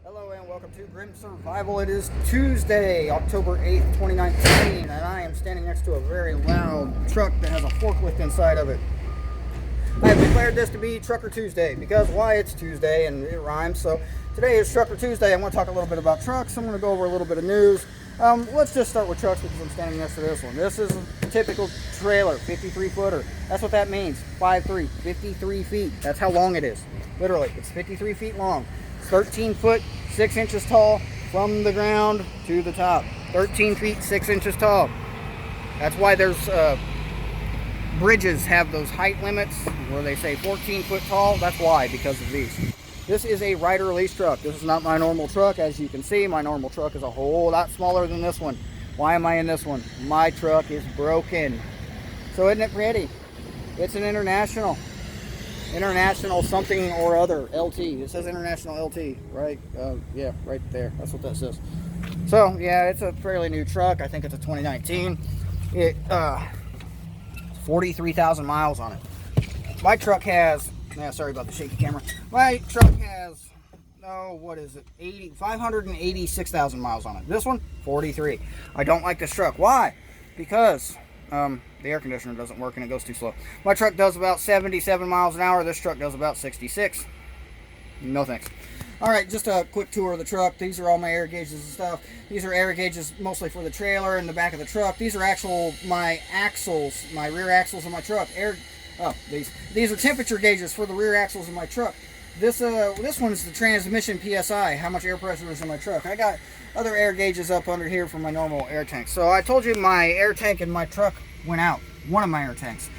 Hello and welcome to Grim Survival. It is Tuesday, October 8th, 2019, and I am standing next to a very loud truck that has a forklift inside of it. I have declared this to be Trucker Tuesday because why? It's Tuesday and it rhymes. So today is Trucker Tuesday. I'm going to talk a little bit about trucks. I'm going to go over a little bit of news. Let's just start with trucks because I'm standing next to this one. This is a typical trailer, 53 footer. That's what that means. 5'3", 53 feet. That's how long it is. Literally, it's 53 feet long. 13 foot 6 inches tall from the ground to the top. 13 feet 6 inches tall. That's why there's bridges have those height limits where they say 14 foot tall. That's why, because of these. This is a rider release truck. This is not my normal truck. As you can see, my normal truck is a whole lot smaller than this one. Why am I in this one? My truck is broken. So isn't it pretty? It's an international something or other, LT. It says international LT, right? Yeah, right there. That's what that says. So yeah, it's a fairly new truck. I think it's a 2019. It 43,000 miles on it. My truck has, sorry about the shaky camera. My truck has, what is it? 586,000 miles on it. This one, 43. I don't like this truck. Why? Because the air conditioner doesn't work and it goes too slow. My truck does about 77 miles an hour. This truck does about 66. No thanks. Alright, just a quick tour of the truck. These are all my air gauges and stuff. These are air gauges mostly for the trailer and the back of the truck. These are my axles, my rear axles of my truck. These are temperature gauges for the rear axles of my truck. This one is the transmission PSI, how much air pressure is in my truck. I got other air gauges up under here for my normal air tank. So I told you my air tank in my truck went out. One of my air tanks.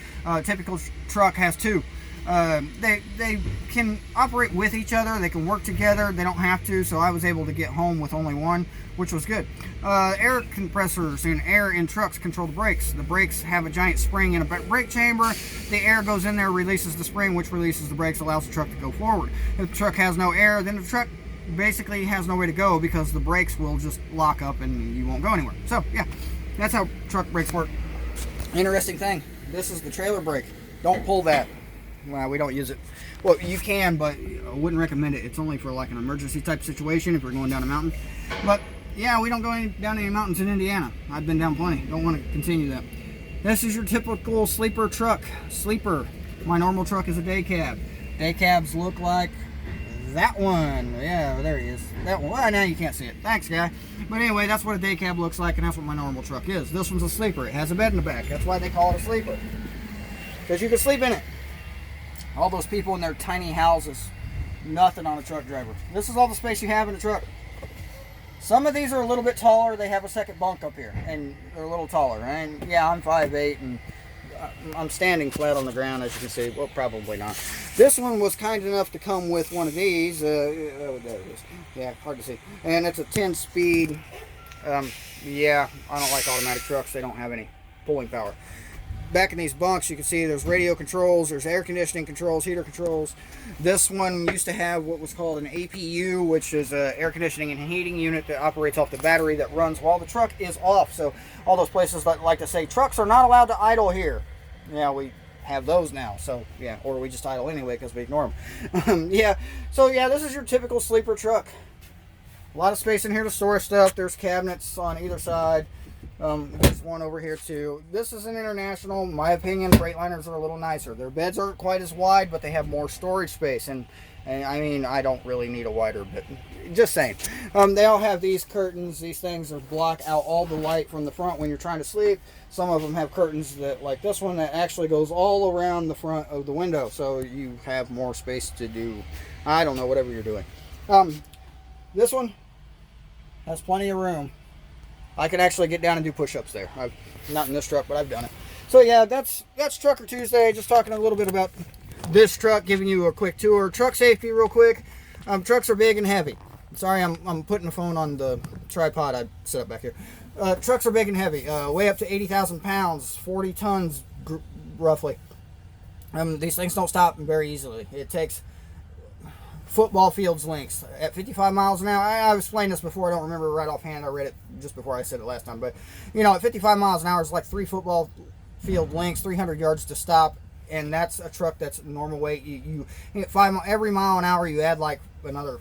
Typical truck has two. They can operate with each other. They can work together. They don't have to. So I was able to get home with only one, which was good. Air compressors and air in trucks control the brakes. The brakes have a giant spring in a brake chamber. The air goes in there, releases the spring, which releases the brakes, allows the truck to go forward. If the truck has no air, then the truck basically has nowhere to go because the brakes will just lock up and you won't go anywhere. So yeah, that's how truck brakes work. Interesting thing, this is the trailer brake. Don't pull that. Well, we don't use it. Well, you can, but I wouldn't recommend it. It's only for like an emergency type situation if we're going down a mountain. But yeah, we don't go down any mountains in Indiana. I've been down plenty. Don't want to continue that. This is your typical sleeper truck. Sleeper. My normal truck is a day cab. Day cabs look like that one. Yeah, there he is. That one. Well, now you can't see it. Thanks, guy. But anyway, that's what a day cab looks like, and that's what my normal truck is. This one's a sleeper. It has a bed in the back. That's why they call it a sleeper. Because you can sleep in it. All those people in their tiny houses, nothing on a truck driver. This is all the space you have in the truck. Some of these are a little bit taller. They have a second bunk up here, and they're a little taller. And yeah, I'm 5'8", and I'm standing flat on the ground, as you can see. Well, probably not. This one was kind enough to come with one of these. There it is. Yeah, hard to see. And it's a 10-speed. Yeah, I don't like automatic trucks. They don't have any pulling power. Back in these bunks, you can see there's radio controls, there's air conditioning controls, heater controls. This one used to have what was called an APU, which is an air conditioning and heating unit that operates off the battery that runs while the truck is off. So all those places that like to say trucks are not allowed to idle here. Yeah, we have those now. So yeah, or we just idle anyway because we ignore them. Yeah, so yeah, this is your typical sleeper truck. A lot of space in here to store stuff. There's cabinets on either side. There's one over here too. This is an international. In my opinion, Freightliners are a little nicer. Their beds aren't quite as wide, but they have more storage space. And I mean, I don't really need a wider bed. Just saying. They all have these curtains. These things that block out all the light from the front when you're trying to sleep. Some of them have curtains that, like this one, that actually goes all around the front of the window, so you have more space to do, I don't know, whatever you're doing. This one has plenty of room. I can actually get down and do push-ups there. Not in this truck, but I've done it. So yeah, that's Trucker Tuesday. Just talking a little bit about this truck, giving you a quick tour. Truck safety real quick. Trucks are big and heavy. Sorry, I'm putting the phone on the tripod I set up back here. Trucks are big and heavy. Weigh up to 80,000 pounds, 40 tons roughly. These things don't stop very easily. It takes football fields lengths at 55 miles an hour. I've explained this before. I don't remember right offhand. I read it just before I said it last time. But, you know, at 55 miles an hour is like 3 football field lengths, 300 yards to stop. And that's a truck that's normal weight. You get every mile an hour, you add like another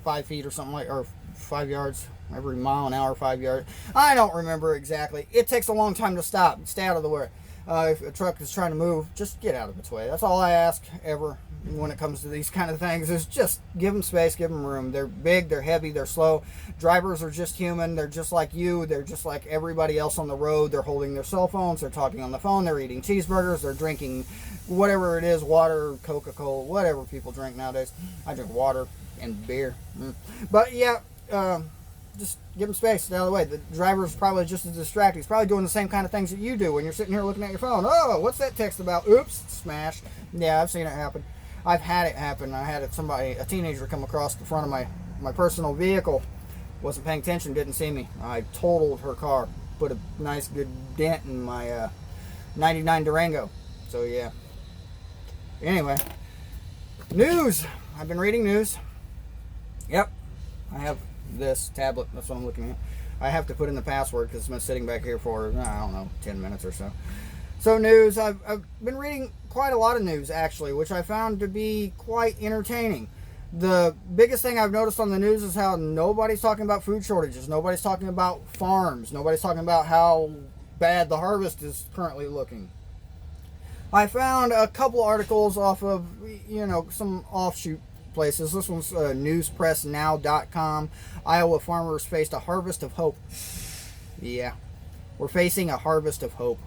5 feet or something like, or 5 yards every mile an hour, 5 yards. I don't remember exactly. It takes a long time to stop. Stay out of the way. If a truck is trying to move, just get out of its way. That's all I ask ever when it comes to these kind of things, is just give them space, give them room. They're big, they're heavy, they're slow. Drivers are just human. They're just like you. They're just like everybody else on the road. They're holding their cell phones. They're talking on the phone. They're eating cheeseburgers. They're drinking whatever it is, water, Coca-Cola, whatever people drink nowadays. I drink water and beer. But yeah, just give them space, stay out of the way. The driver's probably just as distracted. He's probably doing the same kind of things that you do when you're sitting here looking at your phone. Oh, what's that text about? Oops, smash. Yeah, I've seen it happen. I've had it happen. I had a teenager come across the front of my personal vehicle, wasn't paying attention, didn't see me. I totaled her car, put a nice good dent in my 99 Durango. So yeah. Anyway, news. I've been reading news. Yep, I have this tablet. That's what I'm looking at. I have to put in the password because it's been sitting back here for, I don't know, 10 minutes or so. So news. I've been reading quite a lot of news, actually, which I found to be quite entertaining. The biggest thing I've noticed on the news is how nobody's talking about food shortages. Nobody's talking about farms. Nobody's talking about how bad the harvest is currently looking. I found a couple articles off of, some offshoot places. This one's newspressnow.com. Iowa farmers faced a harvest of hope. Yeah, we're facing a harvest of hope.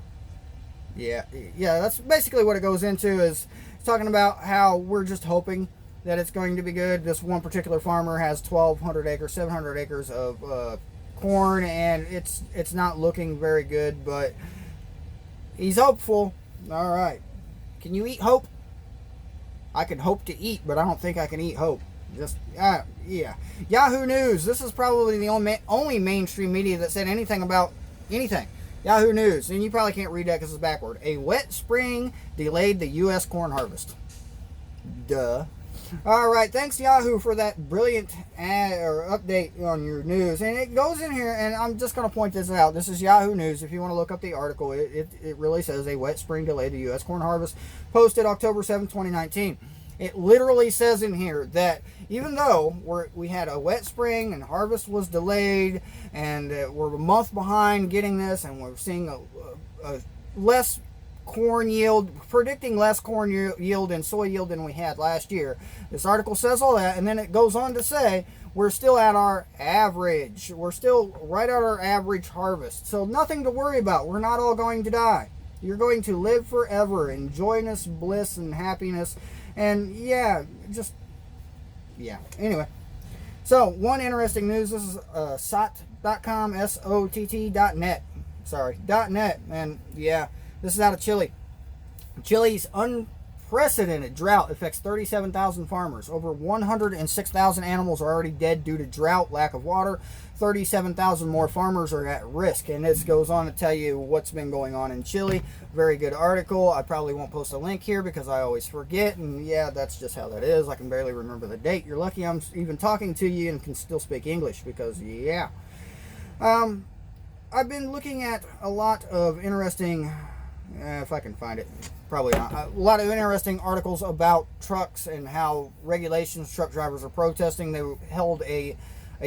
Yeah, that's basically what it goes into, is talking about how we're just hoping that it's going to be good. This one particular farmer has 1,200 acres, 700 acres of corn, and it's not looking very good, but he's hopeful. All right. Can you eat hope? I can hope to eat, but I don't think I can eat hope. Just, yeah. Yahoo News. This is probably the only mainstream media that said anything about anything. Yahoo News. And you probably can't read that because it's backward. A wet spring delayed the U.S. corn harvest. Duh. All right. Thanks, Yahoo, for that brilliant update on your news. And it goes in here, and I'm just going to point this out. This is Yahoo News. If you want to look up the article, it really says a wet spring delayed the U.S. corn harvest. Posted October 7, 2019. It literally says in here that even though we had a wet spring and harvest was delayed, and we're a month behind getting this, and we're seeing a less corn yield, predicting less corn yield and soy yield than we had last year. This article says all that, and then it goes on to say we're still at our average. We're still right at our average harvest. So nothing to worry about. We're not all going to die. You're going to live forever in joyness, bliss, and happiness. And yeah, anyway. So, one interesting news. This is sott.com, SOTT.net. Sorry, .net. And yeah, this is out of Chile. Chile's unprecedented drought affects 37,000 farmers. Over 106,000 animals are already dead due to drought, lack of water. 37,000 more farmers are at risk. And this goes on to tell you what's been going on in Chile. Very good article. I probably won't post a link here because I always forget. And yeah, that's just how that is. I can barely remember the date. You're lucky I'm even talking to you and can still speak English because, yeah. I've been looking at a lot of interesting, if I can find it, probably not, a lot of interesting articles about trucks and how regulations, truck drivers are protesting. They held a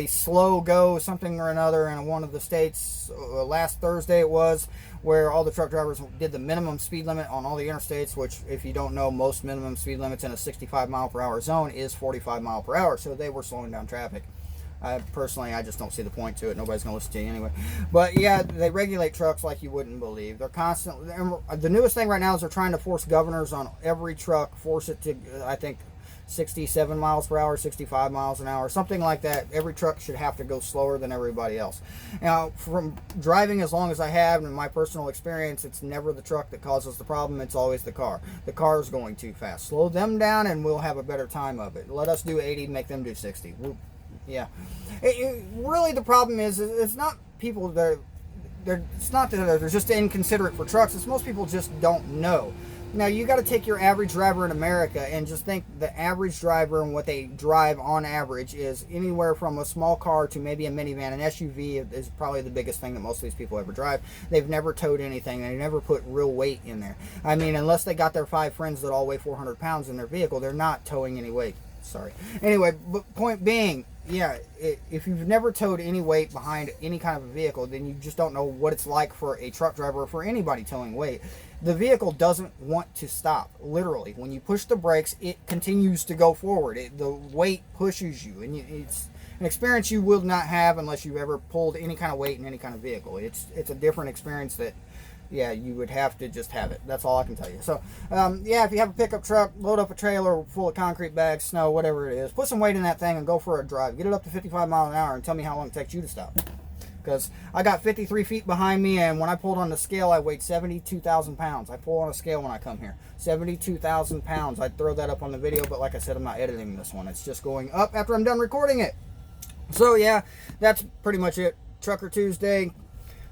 slow go something or another in one of the states last Thursday it was, where all the truck drivers did the minimum speed limit on all the interstates, which if you don't know, most minimum speed limits in a 65 mile per hour zone is 45 mile per hour, so they were slowing down traffic. Personally, I just don't see the point to it. Nobody's going to listen to you anyway. But yeah, they regulate trucks like you wouldn't believe. They're constantly, the newest thing right now is they're trying to force governors on every truck, force it to, I think, 67 miles per hour, 65 miles an hour, something like that. Every truck should have to go slower than everybody else. Now, from driving as long as I have, and in my personal experience, it's never the truck that causes the problem. It's always the car. The car is going too fast. Slow them down and we'll have a better time of it. Let us do 80, make them do 60. Yeah. Really, the problem is it's not people that it's not that they're just inconsiderate for trucks. It's most people just don't know. Now, you got to take your average driver in America and just think the average driver and what they drive on average is anywhere from a small car to maybe a minivan. An SUV is probably the biggest thing that most of these people ever drive. They've never towed anything. They never put real weight in there. I mean, unless they got their 5 friends that all weigh 400 pounds in their vehicle, they're not towing any weight. Sorry. Anyway, but point being, yeah, if you've never towed any weight behind any kind of a vehicle, then you just don't know what it's like for a truck driver or for anybody towing weight. The vehicle doesn't want to stop. Literally, when you push the brakes, it continues to go forward. The weight pushes you, and it's an experience you will not have unless you've ever pulled any kind of weight in any kind of vehicle. It's a different experience that, yeah, you would have to just have it. That's all I can tell you. So, yeah, if you have a pickup truck, load up a trailer full of concrete bags, snow, whatever it is, put some weight in that thing and go for a drive. Get it up to 55 miles an hour and tell me how long it takes you to stop. Because I got 53 feet behind me, and when I pulled on the scale, I weighed 72,000 pounds. I pull on a scale when I come here. 72,000 pounds. I'd throw that up on the video, but like I said, I'm not editing this one. It's just going up after I'm done recording it. So, yeah, that's pretty much it. Trucker Tuesday.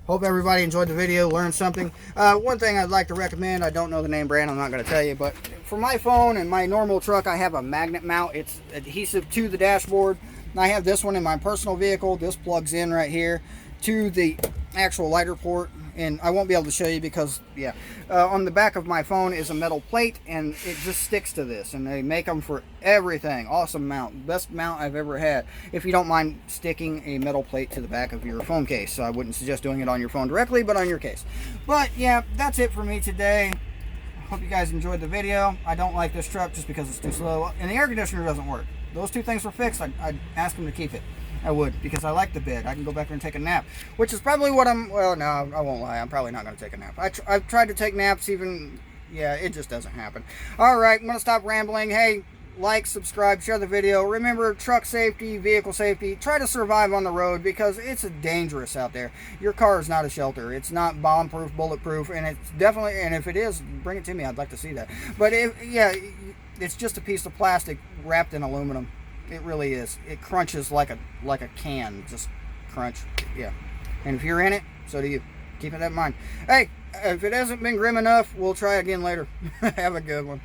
Hope everybody enjoyed the video, learned something. One thing I'd like to recommend, I don't know the name brand, I'm not going to tell you, but for my phone and my normal truck, I have a magnet mount. It's adhesive to the dashboard. I have this one in my personal vehicle. This plugs in right here to the actual lighter port, and I won't be able to show you because, yeah, on the back of my phone is a metal plate, and it just sticks to this, and they make them for everything. Awesome mount. Best mount I've ever had. If you don't mind sticking a metal plate to the back of your phone case. So I wouldn't suggest doing it on your phone directly, but on your case. But, yeah, that's it for me today. Hope you guys enjoyed the video. I don't like this truck just because it's too slow, and the air conditioner doesn't work. Those two things were fixed. I'd ask them to keep it. I would, because I like the bed. I can go back there and take a nap, which is probably what well, no, I won't lie. I'm probably not going to take a nap. I've tried to take naps even, yeah, it just doesn't happen. All right, I'm going to stop rambling. Hey, like, subscribe, share the video. Remember, truck safety, vehicle safety. Try to survive on the road because it's dangerous out there. Your car is not a shelter. It's not bomb-proof, bulletproof, and it's definitely, and if it is, bring it to me. I'd like to see that. But, yeah, it's just a piece of plastic wrapped in aluminum. It really is. It crunches like a can. Just crunch. Yeah. And if you're in it, so do you. Keep that in mind. Hey, if it hasn't been grim enough, we'll try again later. Have a good one.